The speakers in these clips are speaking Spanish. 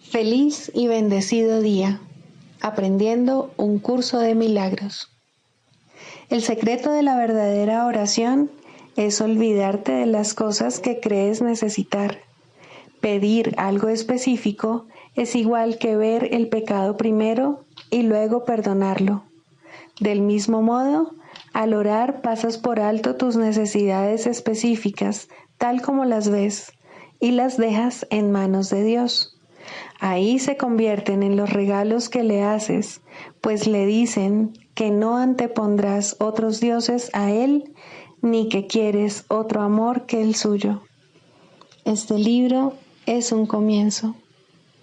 Feliz y bendecido día, aprendiendo un curso de milagros. El secreto de la verdadera oración es olvidarte de las cosas que crees necesitar. Pedir algo específico es igual que ver el pecado primero y luego perdonarlo. Del mismo modo, al orar pasas por alto tus necesidades específicas, tal como las ves, y las dejas en manos de Dios. Ahí se convierten en los regalos que le haces, pues le dicen que no antepondrás otros dioses a Él, ni que quieres otro amor que el suyo. Este libro es un comienzo,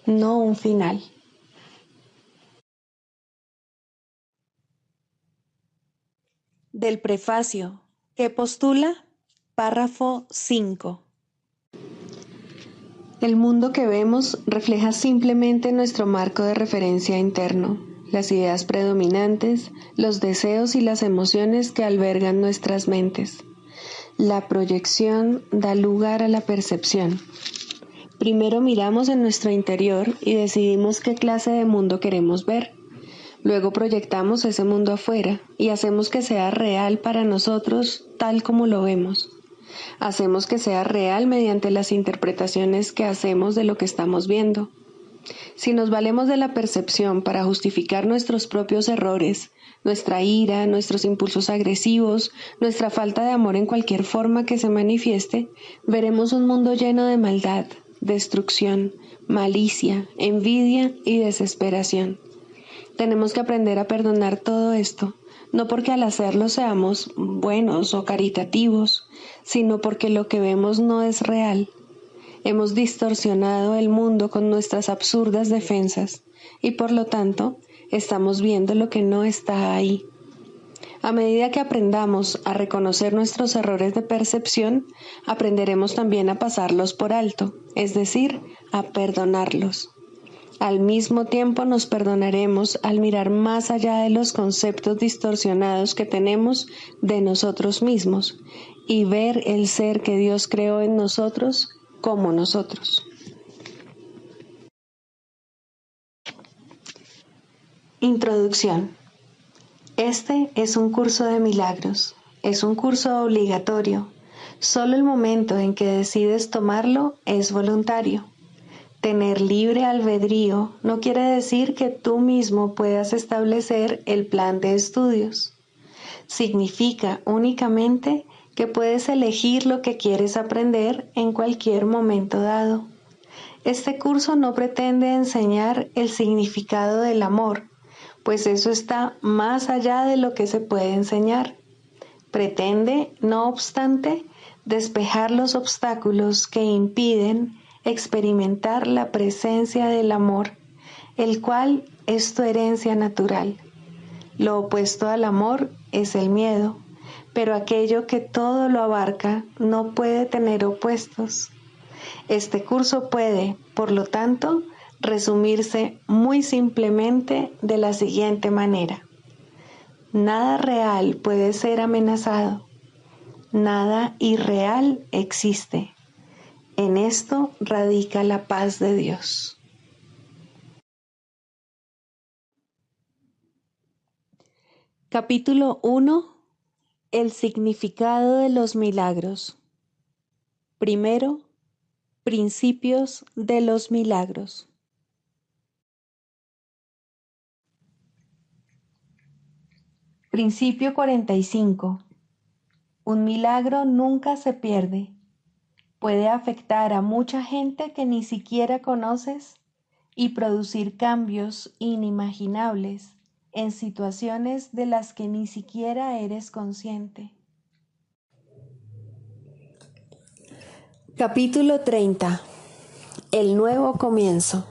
no un final. Del prefacio, que postula, párrafo 5. El mundo que vemos refleja simplemente nuestro marco de referencia interno, las ideas predominantes, los deseos y las emociones que albergan nuestras mentes. La proyección da lugar a la percepción. Primero miramos en nuestro interior y decidimos qué clase de mundo queremos ver. Luego proyectamos ese mundo afuera y hacemos que sea real para nosotros tal como lo vemos. Hacemos que sea real mediante las interpretaciones que hacemos de lo que estamos viendo. Si nos valemos de la percepción para justificar nuestros propios errores, nuestra ira, nuestros impulsos agresivos, nuestra falta de amor en cualquier forma que se manifieste, veremos un mundo lleno de maldad, destrucción, malicia, envidia y desesperación. Tenemos que aprender a perdonar todo esto, no porque al hacerlo seamos buenos o caritativos, sino porque lo que vemos no es real. Hemos distorsionado el mundo con nuestras absurdas defensas y por lo tanto estamos viendo lo que no está ahí. A medida que aprendamos a reconocer nuestros errores de percepción, aprenderemos también a pasarlos por alto, es decir, a perdonarlos. Al mismo tiempo nos perdonaremos al mirar más allá de los conceptos distorsionados que tenemos de nosotros mismos y ver el ser que Dios creó en nosotros como nosotros. Introducción. Este es un curso de milagros. Es un curso obligatorio. Solo el momento en que decides tomarlo es voluntario. Tener libre albedrío no quiere decir que tú mismo puedas establecer el plan de estudios. Significa únicamente que puedes elegir lo que quieres aprender en cualquier momento dado. Este curso no pretende enseñar el significado del amor, pues eso está más allá de lo que se puede enseñar. Pretende, no obstante, despejar los obstáculos que impiden experimentar la presencia del amor, el cual es tu herencia natural. Lo opuesto al amor es el miedo, pero aquello que todo lo abarca no puede tener opuestos. Este curso puede, por lo tanto, resumirse muy simplemente de la siguiente manera. Nada real puede ser amenazado. Nada irreal existe. En esto radica la paz de Dios. Capítulo 1. El significado de los milagros. Primero, principios de los milagros. Principio 45. Un milagro nunca se pierde. Puede afectar a mucha gente que ni siquiera conoces y producir cambios inimaginables en situaciones de las que ni siquiera eres consciente. Capítulo 30. El nuevo comienzo.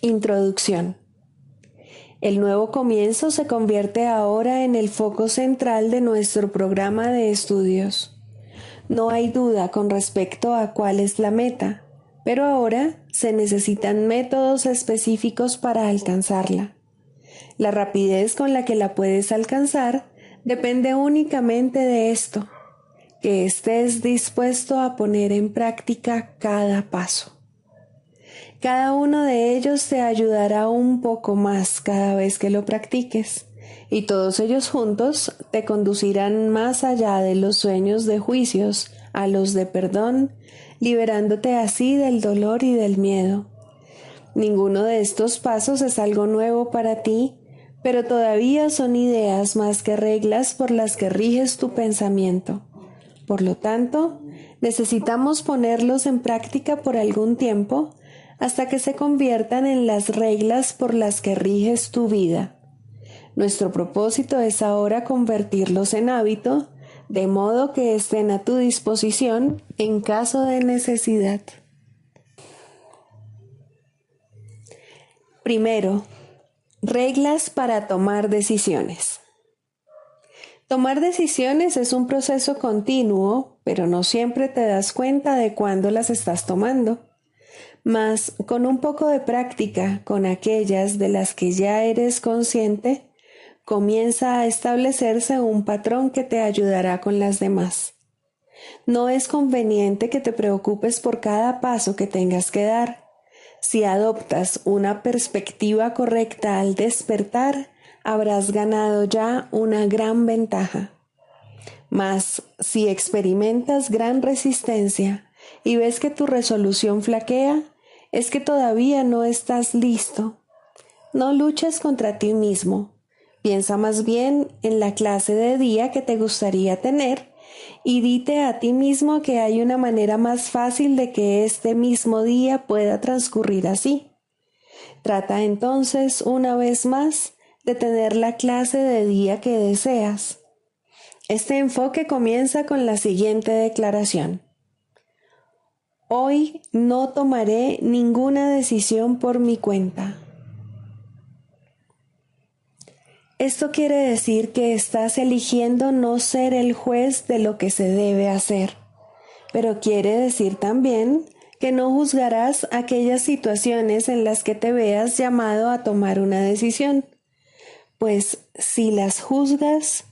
Introducción. El nuevo comienzo se convierte ahora en el foco central de nuestro programa de estudios. No hay duda con respecto a cuál es la meta, pero ahora se necesitan métodos específicos para alcanzarla. La rapidez con la que la puedes alcanzar depende únicamente de esto, que estés dispuesto a poner en práctica cada paso. Cada uno de ellos te ayudará un poco más cada vez que lo practiques, y todos ellos juntos te conducirán más allá de los sueños de juicios a los de perdón, liberándote así del dolor y del miedo. Ninguno de estos pasos es algo nuevo para ti, pero todavía son ideas más que reglas por las que riges tu pensamiento. Por lo tanto, necesitamos ponerlos en práctica por algún tiempo hasta que se conviertan en las reglas por las que riges tu vida. Nuestro propósito es ahora convertirlos en hábito, de modo que estén a tu disposición en caso de necesidad. Primero, reglas para tomar decisiones. Tomar decisiones es un proceso continuo, pero no siempre te das cuenta de cuándo las estás tomando. Mas, con un poco de práctica con aquellas de las que ya eres consciente, comienza a establecerse un patrón que te ayudará con las demás. No es conveniente que te preocupes por cada paso que tengas que dar. Si adoptas una perspectiva correcta al despertar, habrás ganado ya una gran ventaja. Mas, si experimentas gran resistencia y ves que tu resolución flaquea, es que todavía no estás listo. No luches contra ti mismo. Piensa más bien en la clase de día que te gustaría tener y dite a ti mismo que hay una manera más fácil de que este mismo día pueda transcurrir así. Trata entonces, una vez más, de tener la clase de día que deseas. Este enfoque comienza con la siguiente declaración. Hoy no tomaré ninguna decisión por mi cuenta. Esto quiere decir que estás eligiendo no ser el juez de lo que se debe hacer, pero quiere decir también que no juzgarás aquellas situaciones en las que te veas llamado a tomar una decisión, pues si las juzgas,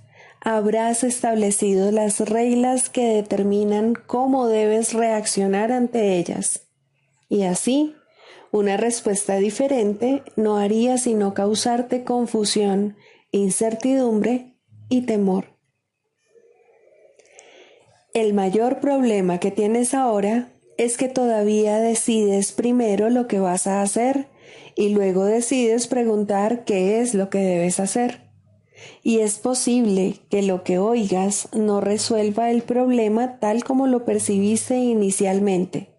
habrás establecido las reglas que determinan cómo debes reaccionar ante ellas. Y así, una respuesta diferente no haría sino causarte confusión, incertidumbre y temor. El mayor problema que tienes ahora es que todavía decides primero lo que vas a hacer y luego decides preguntar qué es lo que debes hacer. Y es posible que lo que oigas no resuelva el problema tal como lo percibiste inicialmente.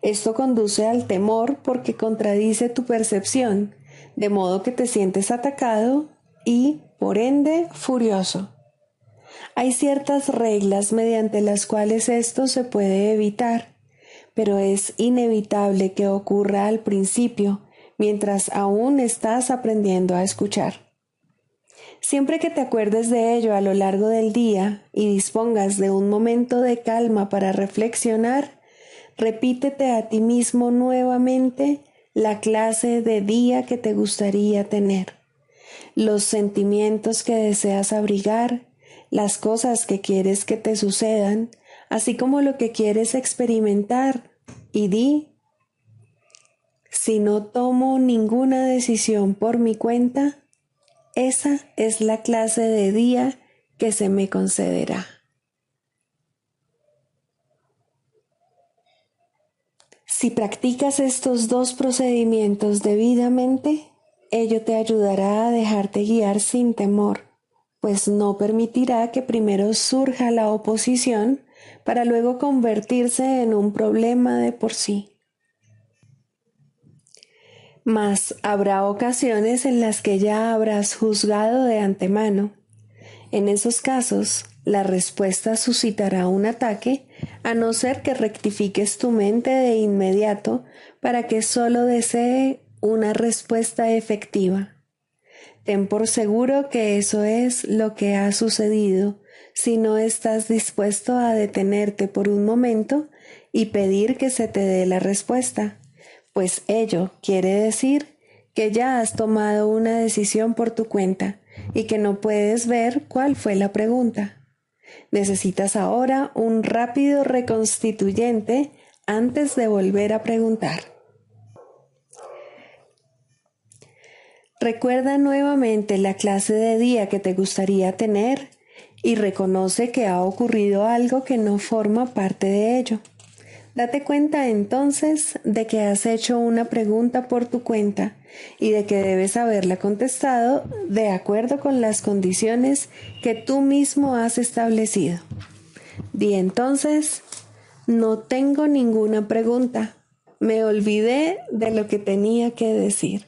Esto conduce al temor porque contradice tu percepción, de modo que te sientes atacado y, por ende, furioso. Hay ciertas reglas mediante las cuales esto se puede evitar, pero es inevitable que ocurra al principio, mientras aún estás aprendiendo a escuchar. Siempre que te acuerdes de ello a lo largo del día y dispongas de un momento de calma para reflexionar, repítete a ti mismo nuevamente la clase de día que te gustaría tener, los sentimientos que deseas abrigar, las cosas que quieres que te sucedan, así como lo que quieres experimentar, y di, si no tomo ninguna decisión por mi cuenta, esa es la clase de día que se me concederá. Si practicas estos dos procedimientos debidamente, ello te ayudará a dejarte guiar sin temor, pues no permitirá que primero surja la oposición para luego convertirse en un problema de por sí. Mas habrá ocasiones en las que ya habrás juzgado de antemano. En esos casos, la respuesta suscitará un ataque, a no ser que rectifiques tu mente de inmediato para que solo desee una respuesta efectiva. Ten por seguro que eso es lo que ha sucedido si no estás dispuesto a detenerte por un momento y pedir que se te dé la respuesta, pues ello quiere decir que ya has tomado una decisión por tu cuenta y que no puedes ver cuál fue la pregunta. Necesitas ahora un rápido reconstituyente antes de volver a preguntar. Recuerda nuevamente la clase de día que te gustaría tener y reconoce que ha ocurrido algo que no forma parte de ello. Date cuenta entonces de que has hecho una pregunta por tu cuenta y de que debes haberla contestado de acuerdo con las condiciones que tú mismo has establecido. Di entonces: no tengo ninguna pregunta. Me olvidé de lo que tenía que decir.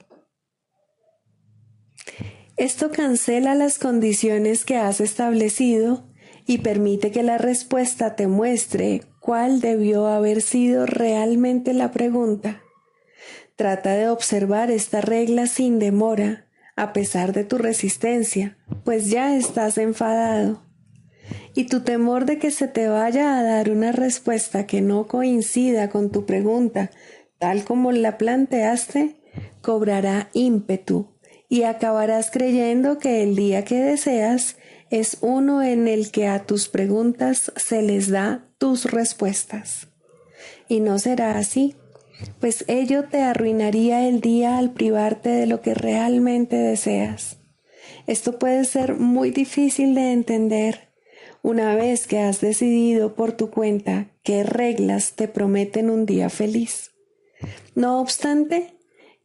Esto cancela las condiciones que has establecido y permite que la respuesta te muestre cuál debió haber sido realmente la pregunta. Trata de observar esta regla sin demora, a pesar de tu resistencia, pues ya estás enfadado. Y tu temor de que se te vaya a dar una respuesta que no coincida con tu pregunta, tal como la planteaste, cobrará ímpetu y acabarás creyendo que el día que deseas es uno en el que a tus preguntas se les da tus respuestas. Y no será así, pues ello te arruinaría el día al privarte de lo que realmente deseas. Esto puede ser muy difícil de entender una vez que has decidido por tu cuenta qué reglas te prometen un día feliz. No obstante,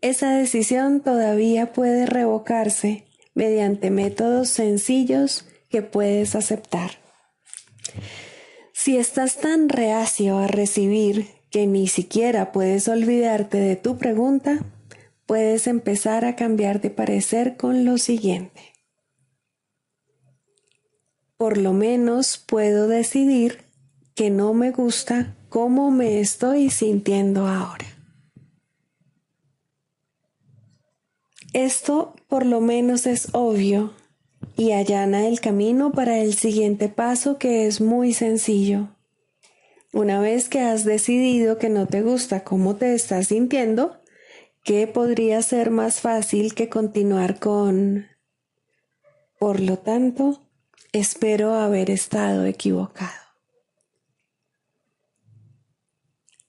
esa decisión todavía puede revocarse mediante métodos sencillos que puedes aceptar. Si estás tan reacio a recibir que ni siquiera puedes olvidarte de tu pregunta, puedes empezar a cambiar de parecer con lo siguiente. Por lo menos puedo decidir que no me gusta cómo me estoy sintiendo ahora. Esto por lo menos es obvio y allana el camino para el siguiente paso, que es muy sencillo. Una vez que has decidido que no te gusta cómo te estás sintiendo, ¿qué podría ser más fácil que continuar con: por lo tanto, espero haber estado equivocado?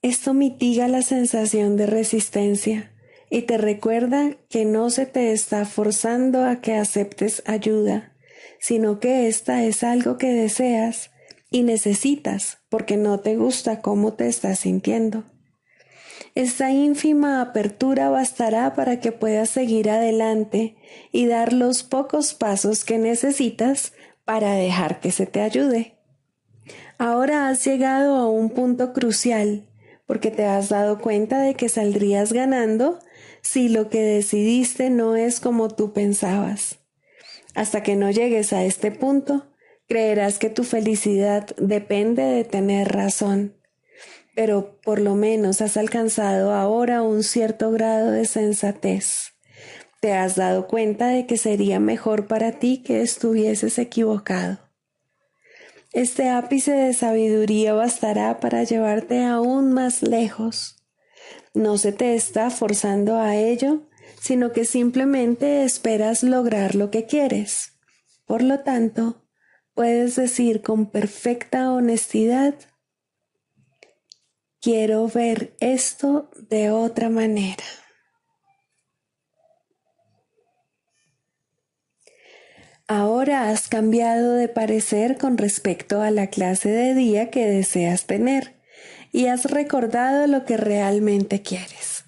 Esto mitiga la sensación de resistencia y te recuerda que no se te está forzando a que aceptes ayuda, sino que esta es algo que deseas y necesitas porque no te gusta cómo te estás sintiendo. Esta ínfima apertura bastará para que puedas seguir adelante y dar los pocos pasos que necesitas para dejar que se te ayude. Ahora has llegado a un punto crucial, porque te has dado cuenta de que saldrías ganando si lo que decidiste no es como tú pensabas. Hasta que no llegues a este punto, creerás que tu felicidad depende de tener razón. Pero por lo menos has alcanzado ahora un cierto grado de sensatez. Te has dado cuenta de que sería mejor para ti que estuvieses equivocado. Este ápice de sabiduría bastará para llevarte aún más lejos. No se te está forzando a ello, sino que simplemente esperas lograr lo que quieres. Por lo tanto, puedes decir con perfecta honestidad: quiero ver esto de otra manera. Ahora has cambiado de parecer con respecto a la clase de día que deseas tener y has recordado lo que realmente quieres.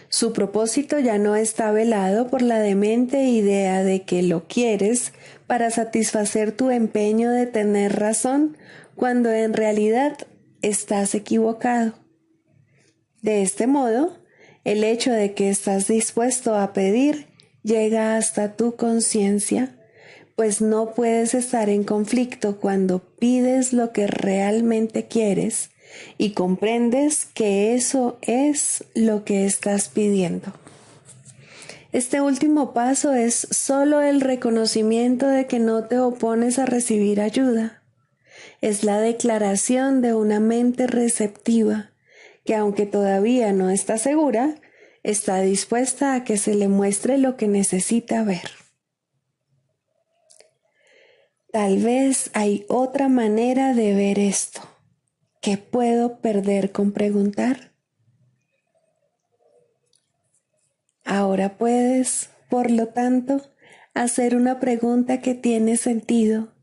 Su propósito ya no está velado por la demente idea de que lo quieres para satisfacer tu empeño de tener razón, cuando en realidad estás equivocado. De este modo, el hecho de que estás dispuesto a pedir llega hasta tu conciencia, pues no puedes estar en conflicto cuando pides lo que realmente quieres y comprendes que eso es lo que estás pidiendo. Este último paso es solo el reconocimiento de que no te opones a recibir ayuda. Es la declaración de una mente receptiva que, aunque todavía no está segura, está dispuesta a que se le muestre lo que necesita ver. Tal vez hay otra manera de ver esto. ¿Qué puedo perder con preguntar? Ahora puedes por lo tanto, hacer una pregunta que tiene sentido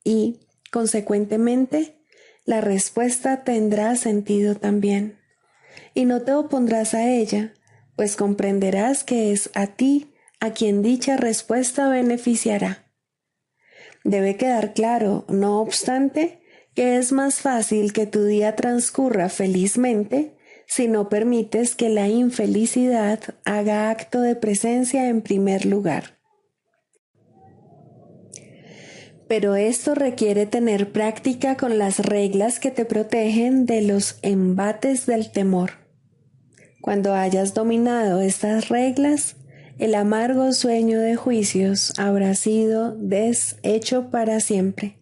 y, consecuentemente, la respuesta tendrá sentido también. Y no te opondrás a ella, pues comprenderás que es a ti a quien dicha respuesta beneficiará. Debe quedar claro, no obstante, que es más fácil que tu día transcurra felizmente si no permites que la infelicidad haga acto de presencia en primer lugar. Pero esto requiere tener práctica con las reglas que te protegen de los embates del temor. Cuando hayas dominado estas reglas, el amargo sueño de juicios habrá sido deshecho para siempre.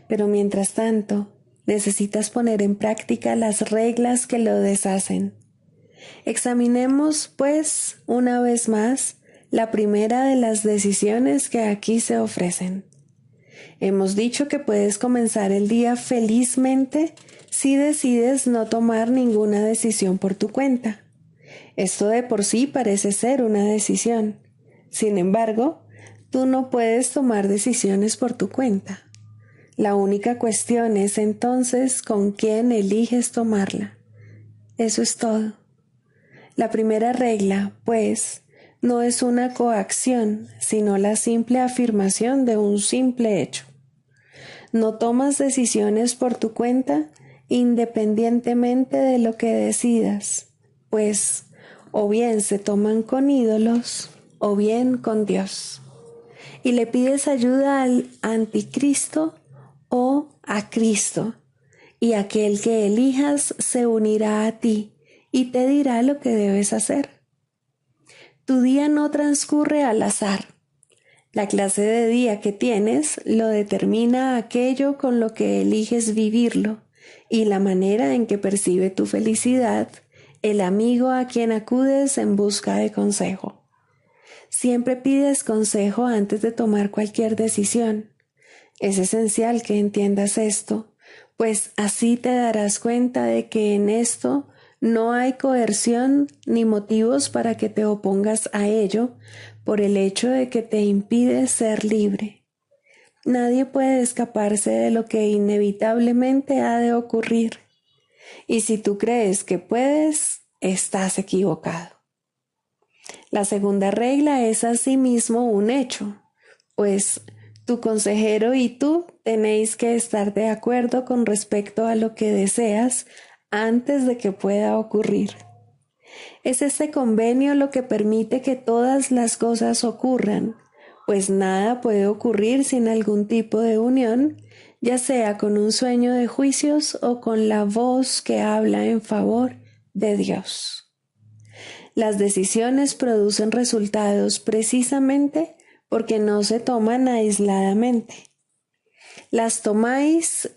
Pero mientras tanto, necesitas poner en práctica las reglas que lo deshacen. Examinemos, pues, una vez más, la primera de las decisiones que aquí se ofrecen. Hemos dicho que puedes comenzar el día felizmente si decides no tomar ninguna decisión por tu cuenta. Esto de por sí parece ser una decisión. Sin embargo, tú no puedes tomar decisiones por tu cuenta. La única cuestión es entonces con quién eliges tomarla. Eso es todo. La primera regla, pues, no es una coacción, sino la simple afirmación de un simple hecho. No tomas decisiones por tu cuenta independientemente de lo que decidas, pues o bien se toman con ídolos o bien con Dios. Y le pides ayuda al anticristo o a Cristo, y aquel que elijas se unirá a ti y te dirá lo que debes hacer. Tu día no transcurre al azar. La clase de día que tienes lo determina aquello con lo que eliges vivirlo y la manera en que percibe tu felicidad el amigo a quien acudes en busca de consejo. Siempre pides consejo antes de tomar cualquier decisión. Es esencial que entiendas esto, pues así te darás cuenta de que en esto no hay coerción ni motivos para que te opongas a ello por el hecho de que te impide ser libre. Nadie puede escaparse de lo que inevitablemente ha de ocurrir. Y si tú crees que puedes, estás equivocado. La segunda regla es asimismo un hecho, pues tu consejero y tú tenéis que estar de acuerdo con respecto a lo que deseas antes de que pueda ocurrir. Es este convenio lo que permite que todas las cosas ocurran, pues nada puede ocurrir sin algún tipo de unión, ya sea con un sueño de juicios o con la voz que habla en favor de Dios. Las decisiones producen resultados precisamente porque no se toman aisladamente. Las tomáis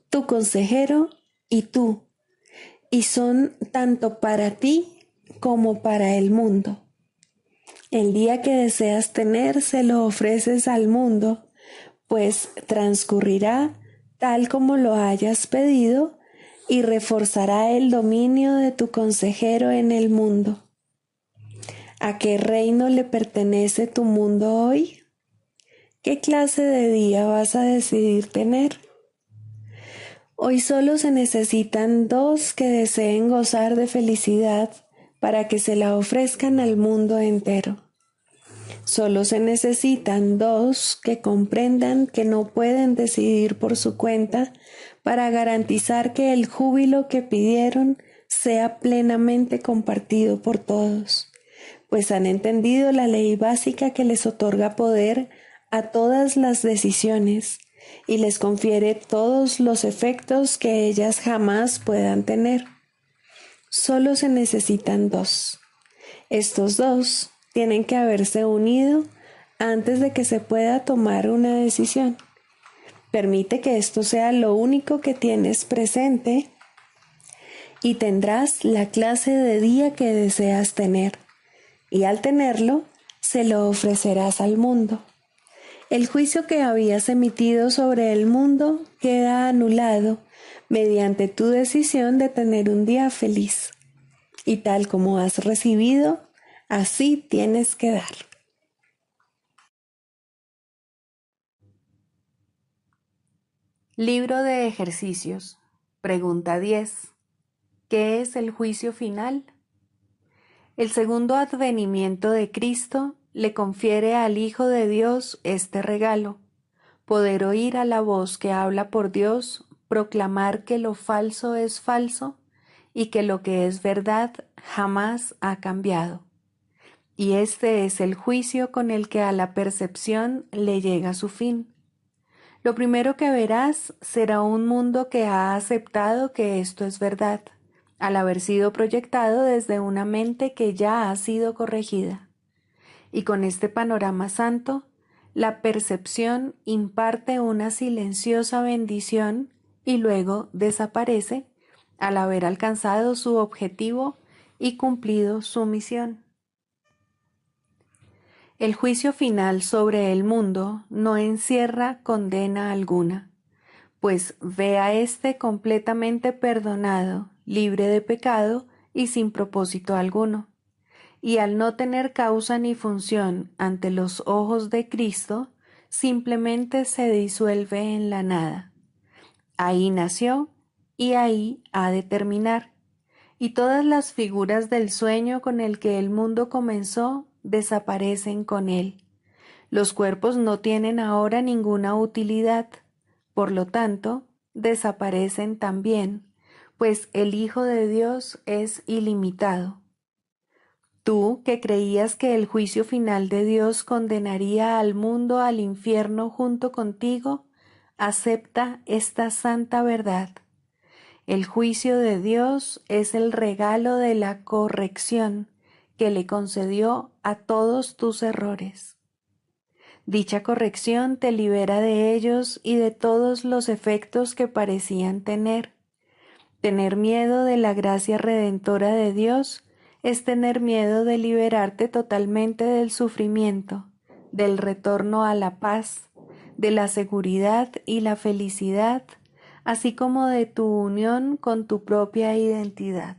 tu consejero y tú, y son tanto para ti como para el mundo. El día que deseas tener se lo ofreces al mundo, pues transcurrirá tal como lo hayas pedido y reforzará el dominio de tu consejero en el mundo. ¿A qué reino le pertenece tu mundo hoy? ¿Qué clase de día vas a decidir tener? Hoy solo se necesitan dos que deseen gozar de felicidad para que se la ofrezcan al mundo entero. Solo se necesitan dos que comprendan que no pueden decidir por su cuenta para garantizar que el júbilo que pidieron sea plenamente compartido por todos, pues han entendido la ley básica que les otorga poder a todas las decisiones y les confiere todos los efectos que ellas jamás puedan tener. Solo se necesitan dos. Estos dos tienen que haberse unido antes de que se pueda tomar una decisión. Permite que esto sea lo único que tienes presente y tendrás la clase de día que deseas tener, y al tenerlo, se lo ofrecerás al mundo. El juicio que habías emitido sobre el mundo queda anulado mediante tu decisión de tener un día feliz. Y tal como has recibido, Así tienes que dar. Libro de ejercicios. Pregunta 10. ¿Qué es el juicio final? El segundo advenimiento de Cristo le confiere al Hijo de Dios este regalo: poder oír a la voz que habla por Dios, proclamar que lo falso es falso y que lo que es verdad jamás ha cambiado. Y este es el juicio con el que a la percepción le llega su fin. Lo primero que verás será un mundo que ha aceptado que esto es verdad, al haber sido proyectado desde una mente que ya ha sido corregida. Y con este panorama santo, la percepción imparte una silenciosa bendición y luego desaparece al haber alcanzado su objetivo y cumplido su misión. El juicio final sobre el mundo no encierra condena alguna, pues ve a éste completamente perdonado, libre de pecado y sin propósito alguno. Y al no tener causa ni función ante los ojos de Cristo, simplemente se disuelve en la nada. Ahí nació y ahí ha de terminar, y todas las figuras del sueño con el que el mundo comenzó desaparecen con él. Los cuerpos no tienen ahora ninguna utilidad, por lo tanto, desaparecen también, pues el Hijo de Dios es ilimitado. Tú, que creías que el juicio final de Dios condenaría al mundo al infierno junto contigo, acepta esta santa verdad. El juicio de Dios es el regalo de la corrección que le concedió a todos tus errores. Dicha corrección te libera de ellos y de todos los efectos que parecían tener. Tener miedo de la gracia redentora de Dios es tener miedo de liberarte totalmente del sufrimiento, del retorno a la paz, de la seguridad y la felicidad, así como de tu unión con tu propia identidad.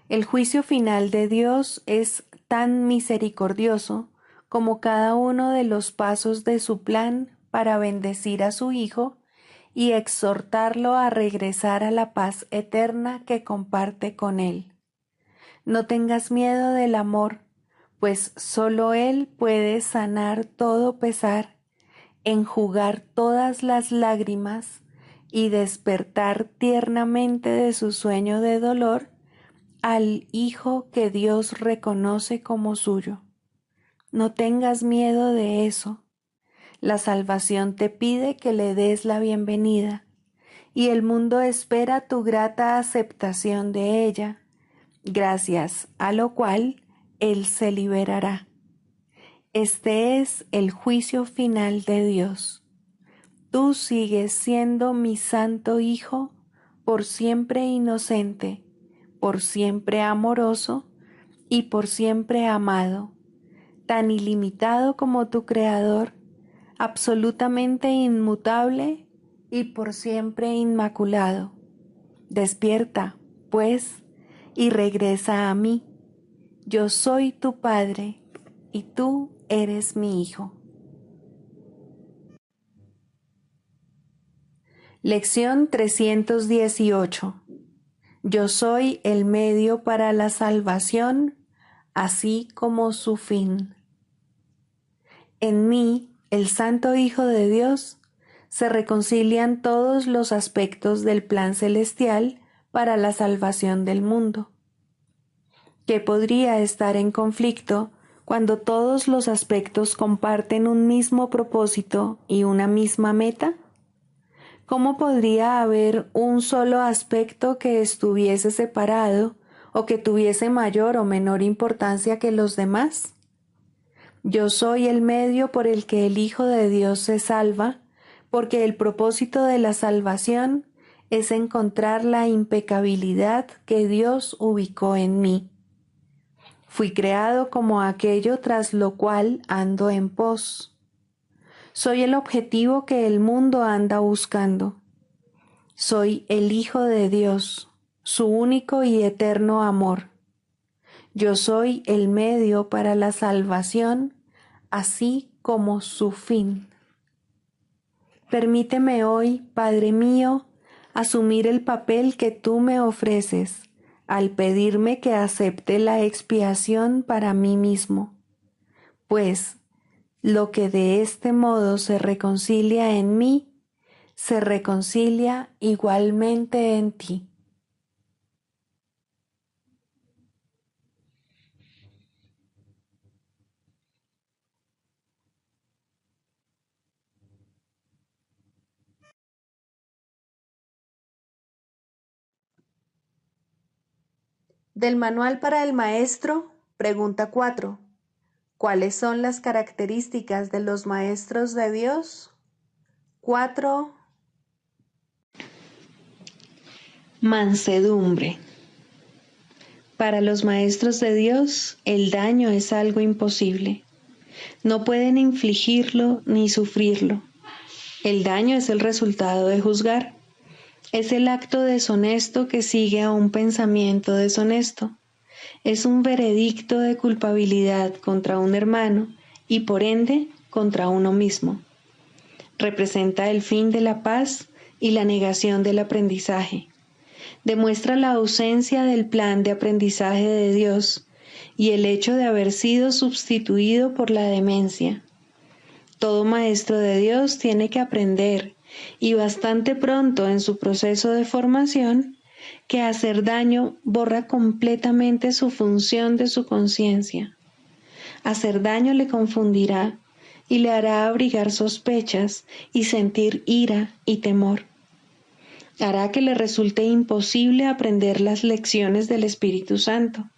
El juicio final de Dios es tan misericordioso como cada uno de los pasos de su plan para bendecir a su Hijo y exhortarlo a regresar a la paz eterna que comparte con Él. No tengas miedo del amor, pues solo Él puede sanar todo pesar, enjugar todas las lágrimas y despertar tiernamente de su sueño de dolor al Hijo que Dios reconoce como suyo. No tengas miedo de eso. La salvación te pide que le des la bienvenida, y el mundo espera tu grata aceptación de ella, gracias a lo cual Él se liberará. Este es el juicio final de Dios. Tú sigues siendo mi santo Hijo, por siempre inocente, por siempre amoroso y por siempre amado, tan ilimitado como tu Creador, absolutamente inmutable y por siempre inmaculado. Despierta, pues, y regresa a mí. Yo soy tu Padre y tú eres mi Hijo. Lección 318. Yo soy el medio para la salvación, así como su fin. En mí, el Santo Hijo de Dios, se reconcilian todos los aspectos del plan celestial para la salvación del mundo. ¿Qué podría estar en conflicto cuando todos los aspectos comparten un mismo propósito y una misma meta? ¿Cómo podría haber un solo aspecto que estuviese separado o que tuviese mayor o menor importancia que los demás? Yo soy el medio por el que el Hijo de Dios se salva, porque el propósito de la salvación es encontrar la impecabilidad que Dios ubicó en mí. Fui creado como aquello tras lo cual ando en pos. Soy el objetivo que el mundo anda buscando. Soy el Hijo de Dios, su único y eterno amor. Yo soy el medio para la salvación, así como su fin. Permíteme hoy, Padre mío, asumir el papel que tú me ofreces al pedirme que acepte la expiación para mí mismo, pues lo que de este modo se reconcilia en mí, se reconcilia igualmente en ti. Del Manual para el Maestro, pregunta 4. ¿Cuáles son las características de los maestros de Dios? 4. Mansedumbre. Para los maestros de Dios, el daño es algo imposible. No pueden infligirlo ni sufrirlo. El daño es el resultado de juzgar. Es el acto deshonesto que sigue a un pensamiento deshonesto. Es un veredicto de culpabilidad contra un hermano y por ende contra uno mismo. Representa el fin de la paz y la negación del aprendizaje. Demuestra la ausencia del plan de aprendizaje de Dios y el hecho de haber sido sustituido por la demencia. Todo maestro de Dios tiene que aprender, y bastante pronto en su proceso de formación, que hacer daño borra completamente su función de su conciencia. Hacer daño le confundirá y le hará abrigar sospechas y sentir ira y temor. Hará que le resulte imposible aprender las lecciones del Espíritu Santo.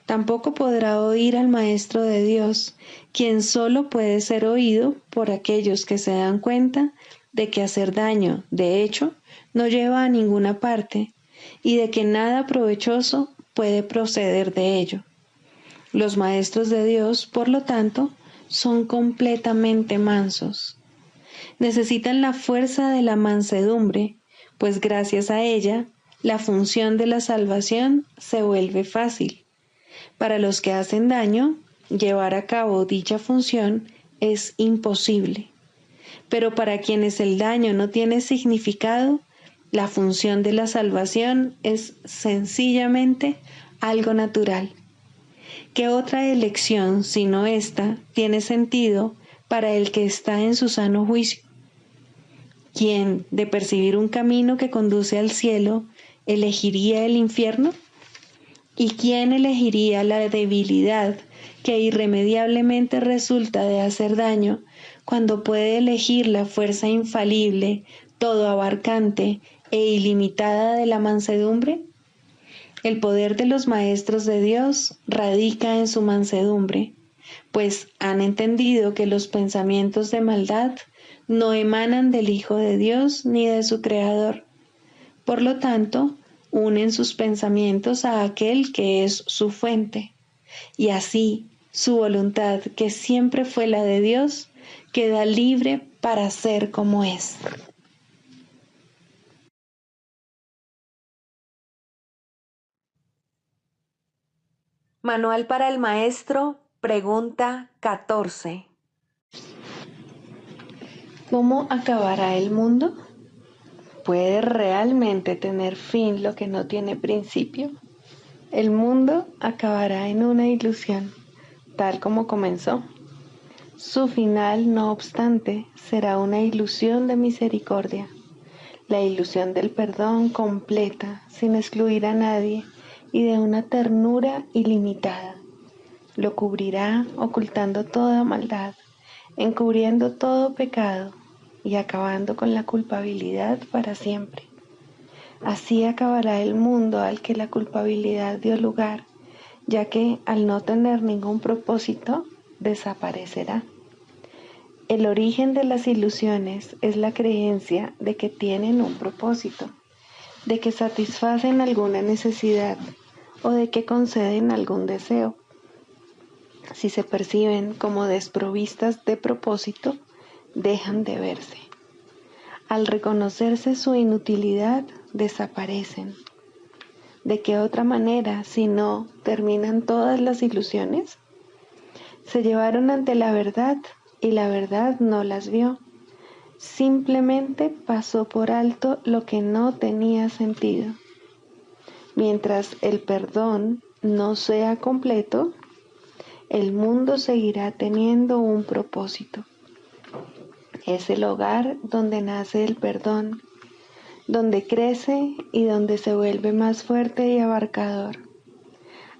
Tampoco podrá oír al Maestro de Dios, quien solo puede ser oído por aquellos que se dan cuenta de que hacer daño, de hecho, no lleva a ninguna parte y de que nada provechoso puede proceder de ello. Los maestros de Dios, por lo tanto, son completamente mansos. Necesitan la fuerza de la mansedumbre, pues gracias a ella, la función de la salvación se vuelve fácil. Para los que hacen daño, llevar a cabo dicha función es imposible. Pero para quienes el daño no tiene significado, la función de la salvación es sencillamente algo natural. ¿Qué otra elección, sino esta, tiene sentido para el que está en su sano juicio? ¿Quién, de percibir un camino que conduce al cielo, elegiría el infierno? ¿Y quién elegiría la debilidad que irremediablemente resulta de hacer daño cuando puede elegir la fuerza infalible, todo abarcante e ilimitada de la mansedumbre? El poder de los maestros de Dios radica en su mansedumbre, pues han entendido que los pensamientos de maldad no emanan del Hijo de Dios ni de su Creador. Por lo tanto, unen sus pensamientos a aquel que es su fuente, y así su voluntad, que siempre fue la de Dios, queda libre para ser como es. Manual para el Maestro, pregunta 14. ¿Cómo acabará el mundo? ¿Puede realmente tener fin lo que no tiene principio? El mundo acabará en una ilusión, tal como comenzó. Su final, no obstante, será una ilusión de misericordia, la ilusión del perdón completa, sin excluir a nadie, y de una ternura ilimitada. Lo cubrirá ocultando toda maldad, encubriendo todo pecado y acabando con la culpabilidad para siempre. Así acabará el mundo al que la culpabilidad dio lugar, ya que al no tener ningún propósito, desaparecerá. El origen de las ilusiones es la creencia de que tienen un propósito, de que satisfacen alguna necesidad o de que conceden algún deseo. Si se perciben como desprovistas de propósito, dejan de verse. Al reconocerse su inutilidad, desaparecen. ¿De qué otra manera, si no, terminan todas las ilusiones? Se llevaron ante la verdad y la verdad no las vio. Simplemente pasó por alto lo que no tenía sentido. Mientras el perdón no sea completo, el mundo seguirá teniendo un propósito. Es el hogar donde nace el perdón, donde crece y donde se vuelve más fuerte y abarcador.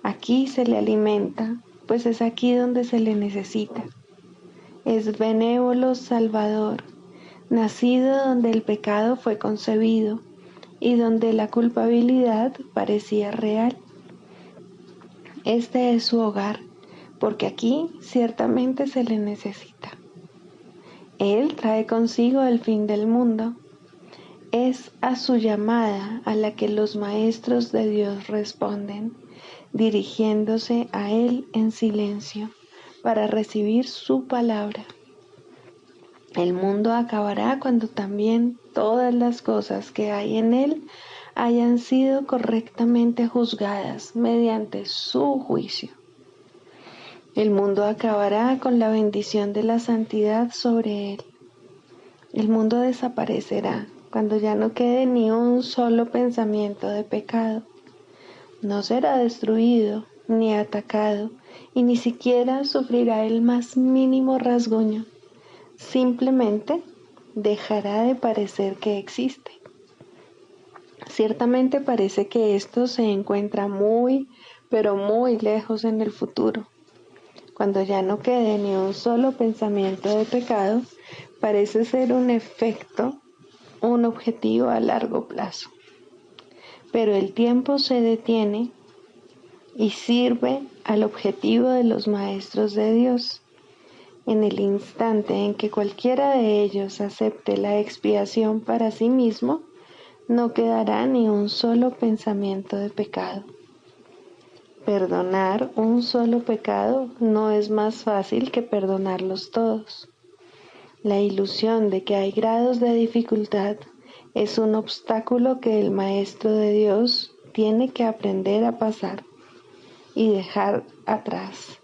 Aquí se le alimenta, pues es aquí donde se le necesita. Es benévolo Salvador, nacido donde el pecado fue concebido y donde la culpabilidad parecía real. Este es su hogar, porque aquí ciertamente se le necesita. Él trae consigo el fin del mundo. Es a su llamada a la que los maestros de Dios responden, dirigiéndose a Él en silencio para recibir su palabra. El mundo acabará cuando también todas las cosas que hay en él hayan sido correctamente juzgadas mediante su juicio. El mundo acabará con la bendición de la santidad sobre él. El mundo desaparecerá cuando ya no quede ni un solo pensamiento de pecado. No será destruido ni atacado y ni siquiera sufrirá el más mínimo rasguño. Simplemente dejará de parecer que existe. Ciertamente parece que esto se encuentra muy, pero muy lejos en el futuro. Cuando ya no quede ni un solo pensamiento de pecado, parece ser un efecto, un objetivo a largo plazo. Pero el tiempo se detiene y sirve al objetivo de los maestros de Dios. En el instante en que cualquiera de ellos acepte la expiación para sí mismo, no quedará ni un solo pensamiento de pecado. Perdonar un solo pecado no es más fácil que perdonarlos todos. La ilusión de que hay grados de dificultad es un obstáculo que el Maestro de Dios tiene que aprender a pasar y dejar atrás.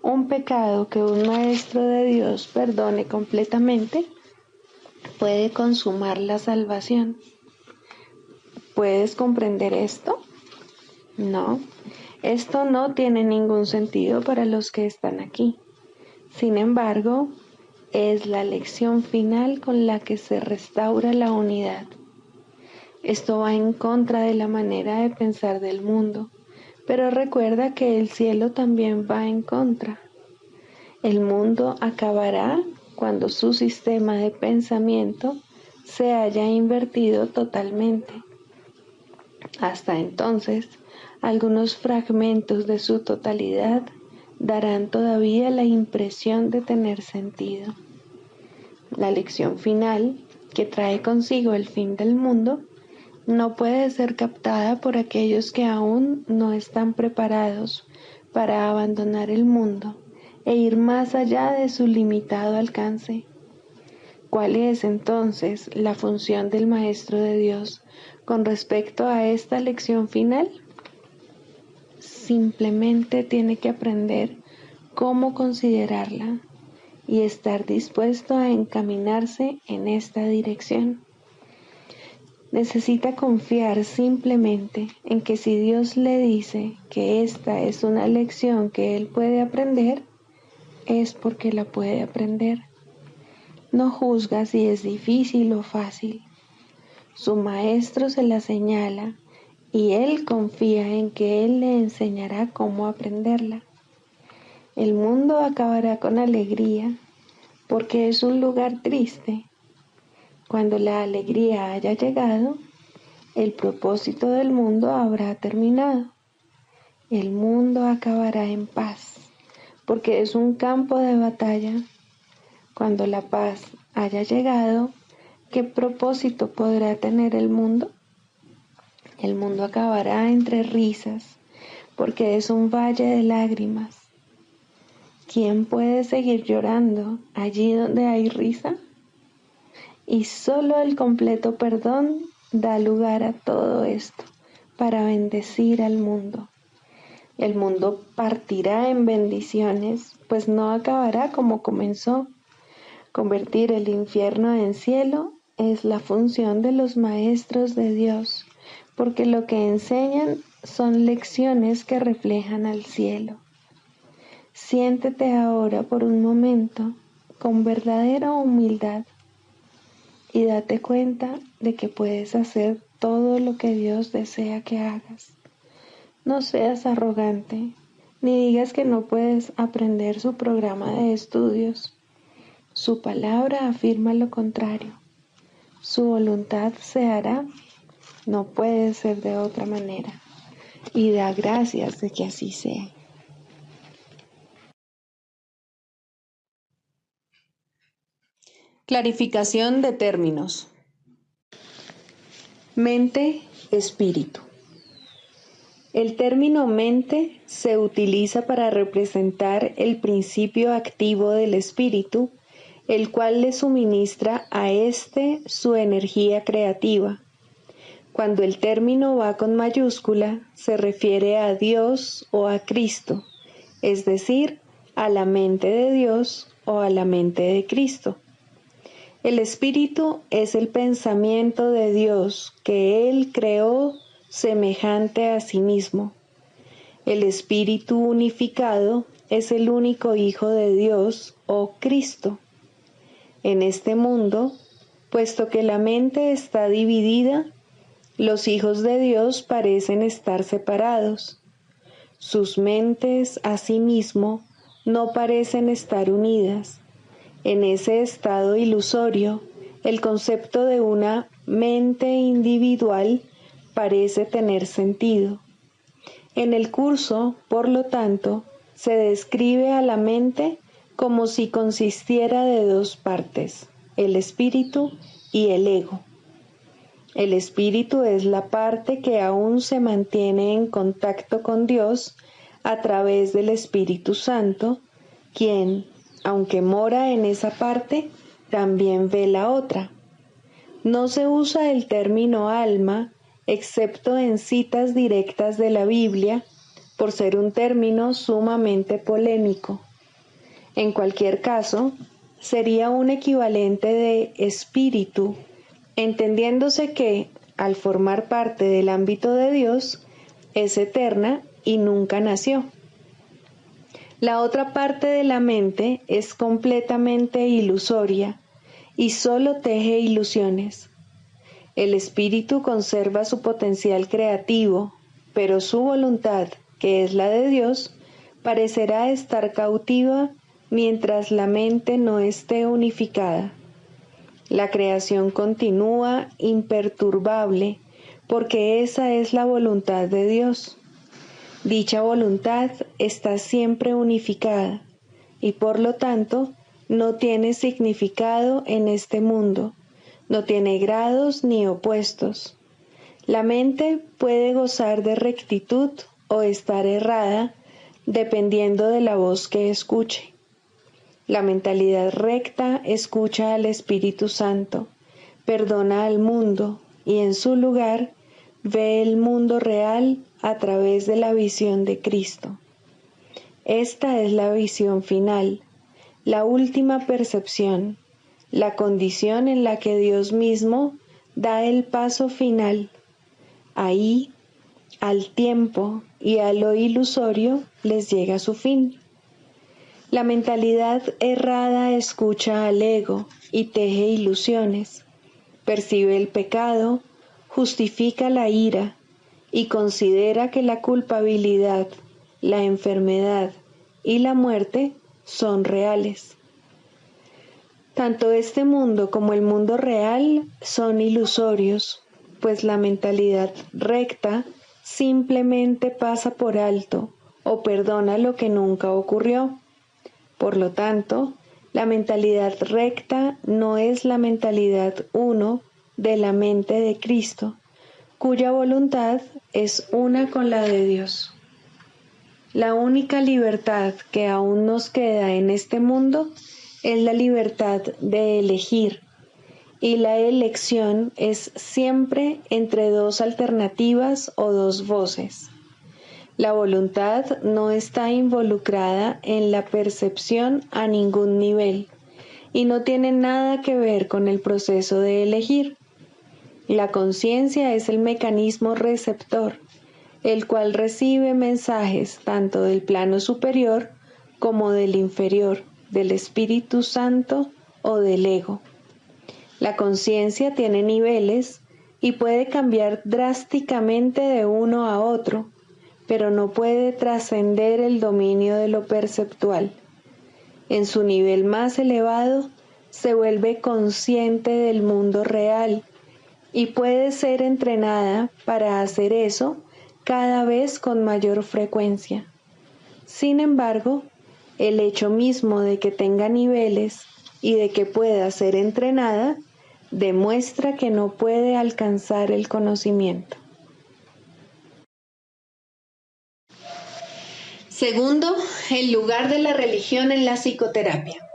Un pecado que un maestro de Dios perdone completamente puede consumar la salvación. ¿Puedes comprender esto? No, esto no tiene ningún sentido para los que están aquí. Sin embargo, es la lección final con la que se restaura la unidad. Esto va en contra de la manera de pensar del mundo, pero recuerda que el cielo también va en contra. El mundo acabará cuando su sistema de pensamiento se haya invertido totalmente. Hasta entonces, algunos fragmentos de su totalidad darán todavía la impresión de tener sentido. La lección final, que trae consigo el fin del mundo, no puede ser captada por aquellos que aún no están preparados para abandonar el mundo e ir más allá de su limitado alcance. ¿Cuál es entonces la función del Maestro de Dios con respecto a esta lección final? Simplemente tiene que aprender cómo considerarla y estar dispuesto a encaminarse en esta dirección. Necesita confiar simplemente en que si Dios le dice que esta es una lección que él puede aprender, es porque la puede aprender. No juzga si es difícil o fácil. Su maestro se la señala y él confía en que él le enseñará cómo aprenderla. El mundo acabará con alegría porque es un lugar triste. Cuando la alegría haya llegado, el propósito del mundo habrá terminado. El mundo acabará en paz, porque es un campo de batalla. Cuando la paz haya llegado, ¿qué propósito podrá tener el mundo? El mundo acabará entre risas, porque es un valle de lágrimas. ¿Quién puede seguir llorando allí donde hay risa? Y solo el completo perdón da lugar a todo esto, para bendecir al mundo. El mundo partirá en bendiciones, pues no acabará como comenzó. Convertir el infierno en cielo es la función de los maestros de Dios, porque lo que enseñan son lecciones que reflejan al cielo. Siéntete ahora por un momento con verdadera humildad y date cuenta de que puedes hacer todo lo que Dios desea que hagas. No seas arrogante, ni digas que no puedes aprender su programa de estudios. Su palabra afirma lo contrario. Su voluntad se hará, no puede ser de otra manera, y da gracias de que así sea. Clarificación de términos. Mente, espíritu. El término mente se utiliza para representar el principio activo del espíritu, el cual le suministra a éste su energía creativa. Cuando el término va con mayúscula, se refiere a Dios o a Cristo, es decir, a la mente de Dios o a la mente de Cristo. El espíritu es el pensamiento de Dios que Él creó semejante a sí mismo. El espíritu unificado es el único Hijo de Dios o Cristo. En este mundo, puesto que la mente está dividida, los hijos de Dios parecen estar separados. Sus mentes, asimismo, no parecen estar unidas. En ese estado ilusorio, el concepto de una mente individual parece tener sentido. En el curso, por lo tanto, se describe a la mente como si consistiera de dos partes, el espíritu y el ego. El espíritu es la parte que aún se mantiene en contacto con Dios a través del Espíritu Santo, quien, aunque mora en esa parte, también ve la otra. No se usa el término alma, excepto en citas directas de la Biblia, por ser un término sumamente polémico. En cualquier caso, sería un equivalente de espíritu, entendiéndose que, al formar parte del ámbito de Dios, es eterna y nunca nació. La otra parte de la mente es completamente ilusoria y solo teje ilusiones. El espíritu conserva su potencial creativo, pero su voluntad, que es la de Dios, parecerá estar cautiva mientras la mente no esté unificada. La creación continúa imperturbable porque esa es la voluntad de Dios. Dicha voluntad está siempre unificada y por lo tanto no tiene significado en este mundo, no tiene grados ni opuestos. La mente puede gozar de rectitud o estar errada dependiendo de la voz que escuche. La mentalidad recta escucha al Espíritu Santo, perdona al mundo y en su lugar ve el mundo real a través de la visión de Cristo. Esta es la visión final, la última percepción, la condición en la que Dios mismo da el paso final. Ahí, al tiempo y a lo ilusorio les llega su fin. La mentalidad errada escucha al ego y teje ilusiones, percibe el pecado, justifica la ira y considera que la culpabilidad, la enfermedad y la muerte son reales. Tanto este mundo como el mundo real son ilusorios, pues la mentalidad recta simplemente pasa por alto o perdona lo que nunca ocurrió. Por lo tanto, la mentalidad recta no es la mentalidad uno de la mente de Cristo, cuya voluntad es una con la de Dios. La única libertad que aún nos queda en este mundo es la libertad de elegir, y la elección es siempre entre dos alternativas o dos voces. La voluntad no está involucrada en la percepción a ningún nivel y no tiene nada que ver con el proceso de elegir. La conciencia es el mecanismo receptor, el cual recibe mensajes tanto del plano superior como del inferior, del Espíritu Santo o del ego. La conciencia tiene niveles y puede cambiar drásticamente de uno a otro, pero no puede trascender el dominio de lo perceptual. En su nivel más elevado, se vuelve consciente del mundo real y puede ser entrenada para hacer eso cada vez con mayor frecuencia. Sin embargo, el hecho mismo de que tenga niveles y de que pueda ser entrenada demuestra que no puede alcanzar el conocimiento. Segundo, el lugar de la religión en la psicoterapia.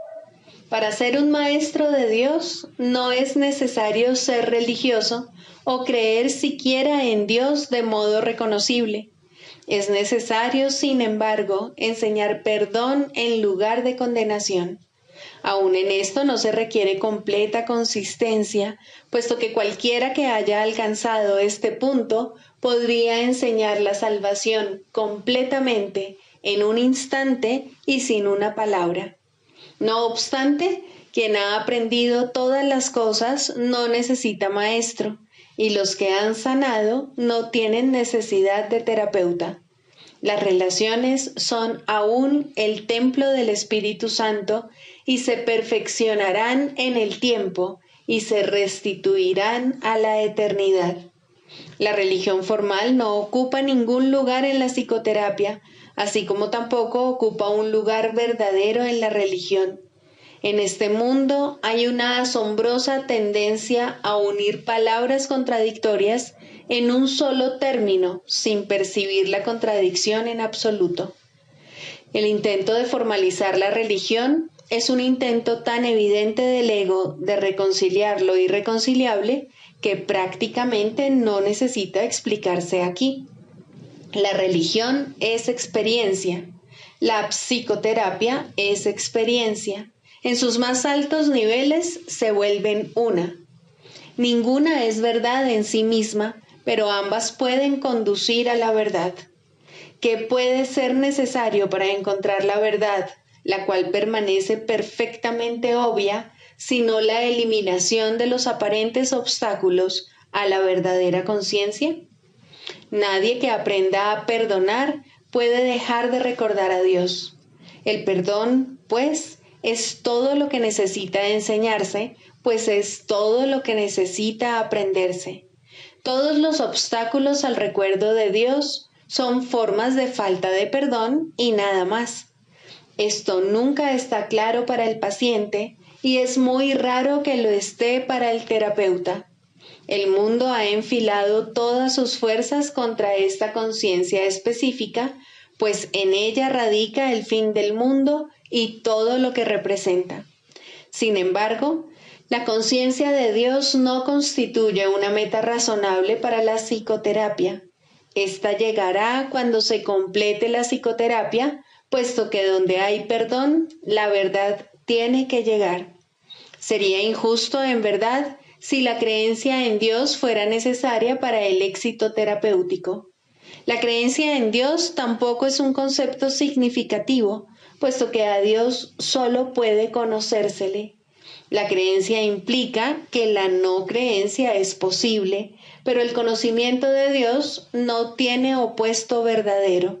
Para ser un maestro de Dios no es necesario ser religioso o creer siquiera en Dios de modo reconocible. Es necesario, sin embargo, enseñar perdón en lugar de condenación. Aún en esto no se requiere completa consistencia, puesto que cualquiera que haya alcanzado este punto podría enseñar la salvación completamente en un instante y sin una palabra. No obstante, quien ha aprendido todas las cosas no necesita maestro, y los que han sanado no tienen necesidad de terapeuta. Las relaciones son aún el templo del Espíritu Santo y se perfeccionarán en el tiempo y se restituirán a la eternidad. La religión formal no ocupa ningún lugar en la psicoterapia, así como tampoco ocupa un lugar verdadero en la religión. En este mundo hay una asombrosa tendencia a unir palabras contradictorias en un solo término, sin percibir la contradicción en absoluto. El intento de formalizar la religión es un intento tan evidente del ego de reconciliar lo irreconciliable que prácticamente no necesita explicarse aquí. La religión es experiencia. La psicoterapia es experiencia. En sus más altos niveles se vuelven una. Ninguna es verdad en sí misma, pero ambas pueden conducir a la verdad. ¿Qué puede ser necesario para encontrar la verdad, la cual permanece perfectamente obvia, sino la eliminación de los aparentes obstáculos a la verdadera conciencia? Nadie que aprenda a perdonar puede dejar de recordar a Dios. El perdón, pues, es todo lo que necesita enseñarse, pues es todo lo que necesita aprenderse. Todos los obstáculos al recuerdo de Dios son formas de falta de perdón y nada más. Esto nunca está claro para el paciente y es muy raro que lo esté para el terapeuta. El mundo ha enfilado todas sus fuerzas contra esta conciencia específica, pues en ella radica el fin del mundo y todo lo que representa. Sin embargo, la conciencia de Dios no constituye una meta razonable para la psicoterapia. Esta llegará cuando se complete la psicoterapia, puesto que donde hay perdón, la verdad tiene que llegar. Sería injusto, en verdad, si la creencia en Dios fuera necesaria para el éxito terapéutico. La creencia en Dios tampoco es un concepto significativo, puesto que a Dios solo puede conocérsele. La creencia implica que la no creencia es posible, pero el conocimiento de Dios no tiene opuesto verdadero.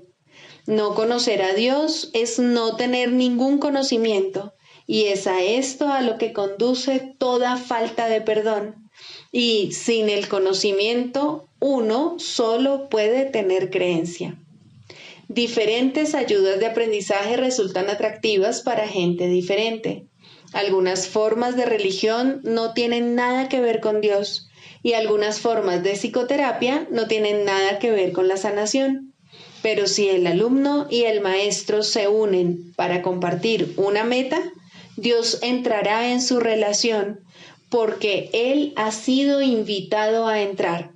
No conocer a Dios es no tener ningún conocimiento, y es a esto a lo que conduce toda falta de perdón. Y sin el conocimiento, uno solo puede tener creencia. Diferentes ayudas de aprendizaje resultan atractivas para gente diferente. Algunas formas de religión no tienen nada que ver con Dios y algunas formas de psicoterapia no tienen nada que ver con la sanación. Pero si el alumno y el maestro se unen para compartir una meta, Dios entrará en su relación, porque él ha sido invitado a entrar.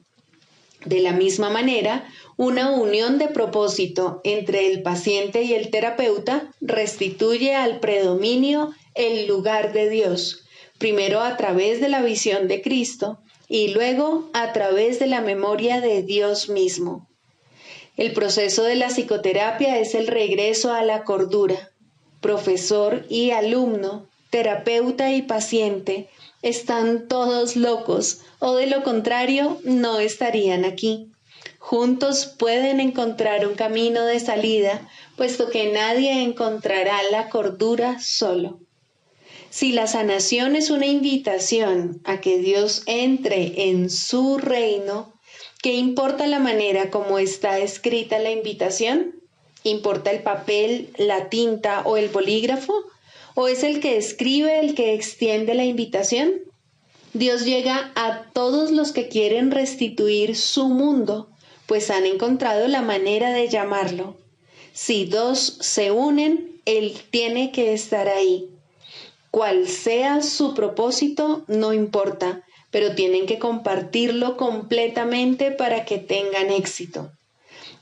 De la misma manera, una unión de propósito entre el paciente y el terapeuta restituye al predominio el lugar de Dios, primero a través de la visión de Cristo y luego a través de la memoria de Dios mismo. El proceso de la psicoterapia es el regreso a la cordura. Profesor y alumno, terapeuta y paciente, están todos locos o de lo contrario no estarían aquí. Juntos pueden encontrar un camino de salida, puesto que nadie encontrará la cordura solo. Si la sanación es una invitación a que Dios entre en su reino, ¿qué importa la manera como está escrita la invitación? ¿Importa el papel, la tinta o el bolígrafo? ¿O es el que escribe el que extiende la invitación? Dios llega a todos los que quieren restituir su mundo, pues han encontrado la manera de llamarlo. Si dos se unen, Él tiene que estar ahí. Cual sea su propósito, no importa, pero tienen que compartirlo completamente para que tengan éxito.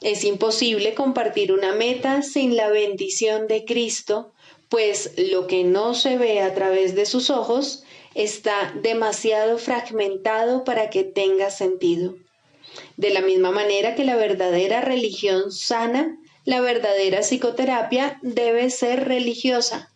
Es imposible compartir una meta sin la bendición de Cristo, pues lo que no se ve a través de sus ojos está demasiado fragmentado para que tenga sentido. De la misma manera que la verdadera religión sana, la verdadera psicoterapia debe ser religiosa,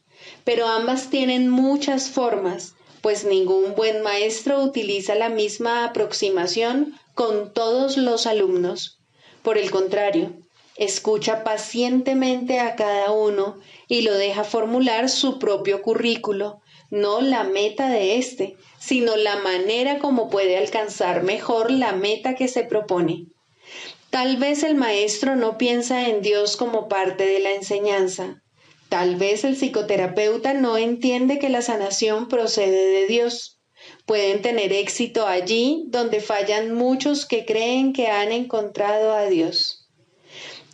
pero ambas tienen muchas formas, pues ningún buen maestro utiliza la misma aproximación con todos los alumnos. Por el contrario, escucha pacientemente a cada uno y lo deja formular su propio currículo, no la meta de éste, sino la manera como puede alcanzar mejor la meta que se propone. Tal vez el maestro no piensa en Dios como parte de la enseñanza. Tal vez el psicoterapeuta no entiende que la sanación procede de Dios. Pueden tener éxito allí donde fallan muchos que creen que han encontrado a Dios.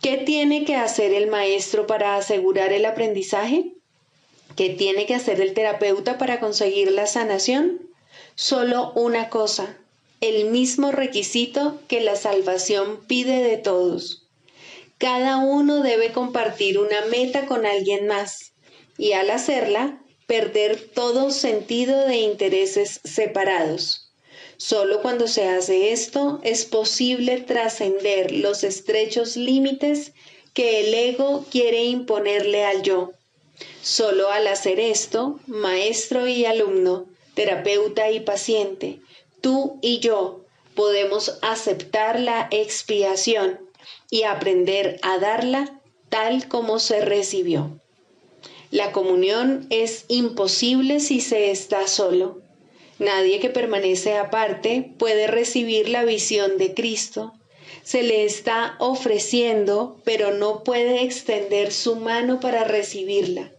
¿Qué tiene que hacer el maestro para asegurar el aprendizaje? ¿Qué tiene que hacer el terapeuta para conseguir la sanación? Solo una cosa, el mismo requisito que la salvación pide de todos. Cada uno debe compartir una meta con alguien más y al hacerla, perder todo sentido de intereses separados. Solo cuando se hace esto es posible trascender los estrechos límites que el ego quiere imponerle al yo. Solo al hacer esto, maestro y alumno, terapeuta y paciente, tú y yo podemos aceptar la expiación y aprender a darla tal como se recibió. La comunión es imposible si se está solo. Nadie que permanece aparte puede recibir la visión de Cristo. Se le está ofreciendo, pero no puede extender su mano para recibirla.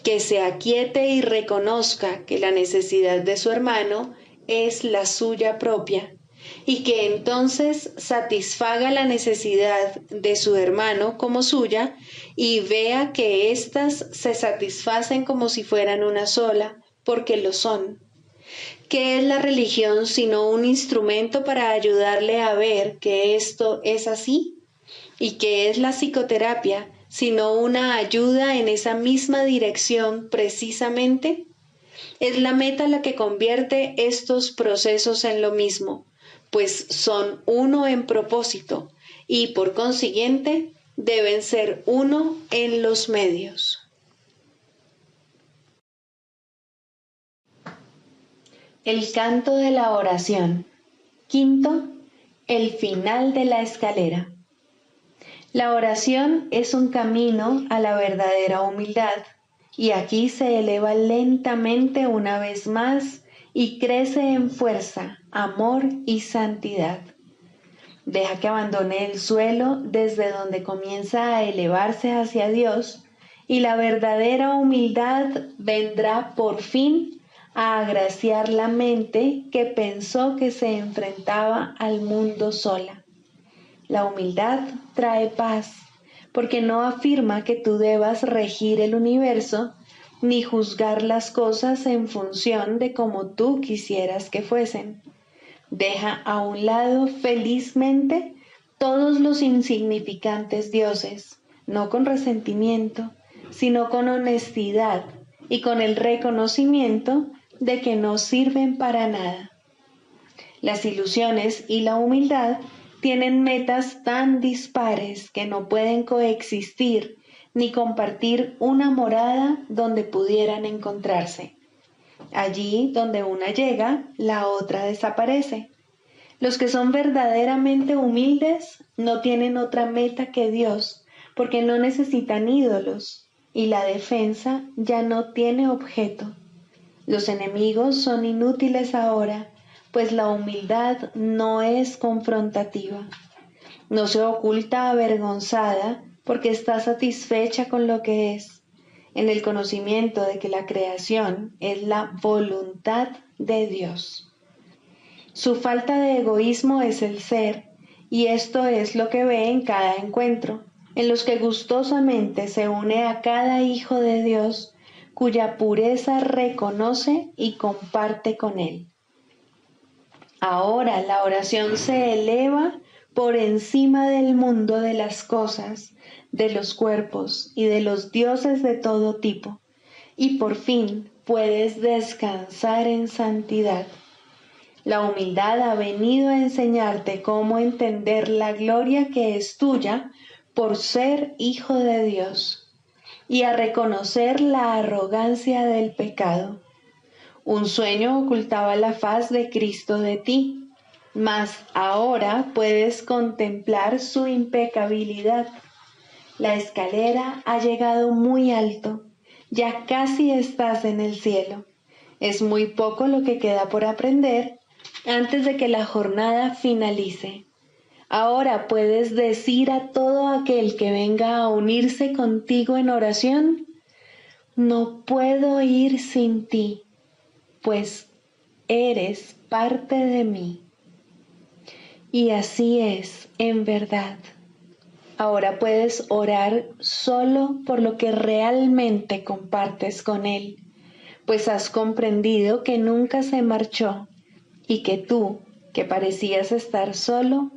Que se aquiete y reconozca que la necesidad de su hermano es la suya propia, y que entonces satisfaga la necesidad de su hermano como suya y vea que éstas se satisfacen como si fueran una sola, porque lo son. ¿Qué es la religión sino un instrumento para ayudarle a ver que esto es así? ¿Y qué es la psicoterapia sino una ayuda en esa misma dirección precisamente? Es la meta la que convierte estos procesos en lo mismo, pues son uno en propósito y por consiguiente deben ser uno en los medios. El canto de la oración. Quinto, el final de la escalera. La oración es un camino a la verdadera humildad, y aquí se eleva lentamente una vez más y crece en fuerza, amor y santidad. Deja que abandone el suelo desde donde comienza a elevarse hacia Dios, y la verdadera humildad vendrá por fin a agraciar la mente que pensó que se enfrentaba al mundo sola. La humildad trae paz, porque no afirma que tú debas regir el universo, ni juzgar las cosas en función de cómo tú quisieras que fuesen. Deja a un lado felizmente todos los insignificantes dioses, no con resentimiento, sino con honestidad y con el reconocimiento de que no sirven para nada. Las ilusiones y la humildad tienen metas tan dispares que no pueden coexistir ni compartir una morada donde pudieran encontrarse. Allí donde una llega, la otra desaparece. Los que son verdaderamente humildes no tienen otra meta que Dios, porque no necesitan ídolos, y la defensa ya no tiene objeto. Los enemigos son inútiles ahora, pues la humildad no es confrontativa. No se oculta avergonzada porque está satisfecha con lo que es, en el conocimiento de que la creación es la voluntad de Dios. Su falta de egoísmo es el ser, y esto es lo que ve en cada encuentro, en los que gustosamente se une a cada hijo de Dios, cuya pureza reconoce y comparte con él. Ahora la oración se eleva por encima del mundo de las cosas, de los cuerpos y de los dioses de todo tipo, y por fin puedes descansar en santidad. La humildad ha venido a enseñarte cómo entender la gloria que es tuya por ser hijo de Dios y a reconocer la arrogancia del pecado. Un sueño ocultaba la faz de Cristo de ti, mas ahora puedes contemplar su impecabilidad. La escalera ha llegado muy alto, ya casi estás en el cielo. Es muy poco lo que queda por aprender antes de que la jornada finalice. Ahora puedes decir a todo aquel que venga a unirse contigo en oración: no puedo ir sin ti, pues eres parte de mí. Y así es, en verdad. Ahora puedes orar solo por lo que realmente compartes con Él, pues has comprendido que nunca se marchó y que tú, que parecías estar solo,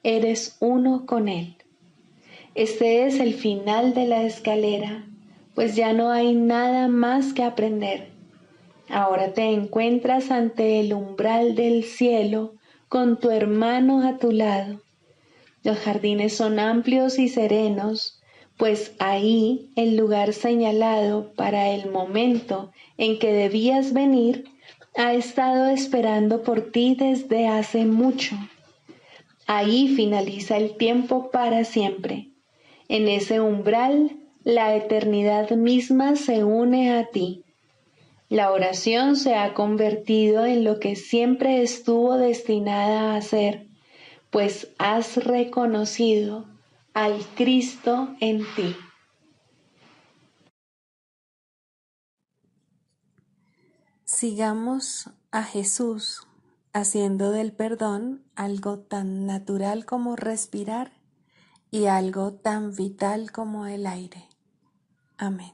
eres uno con Él. Este es el final de la escalera, pues ya no hay nada más que aprender. Ahora te encuentras ante el umbral del cielo con tu hermano a tu lado. Los jardines son amplios y serenos, pues ahí el lugar señalado para el momento en que debías venir ha estado esperando por ti desde hace mucho. Ahí finaliza el tiempo para siempre. En ese umbral, la eternidad misma se une a ti. La oración se ha convertido en lo que siempre estuvo destinada a ser, pues has reconocido al Cristo en ti. Sigamos a Jesús haciendo del perdón algo tan natural como respirar y algo tan vital como el aire. Amén.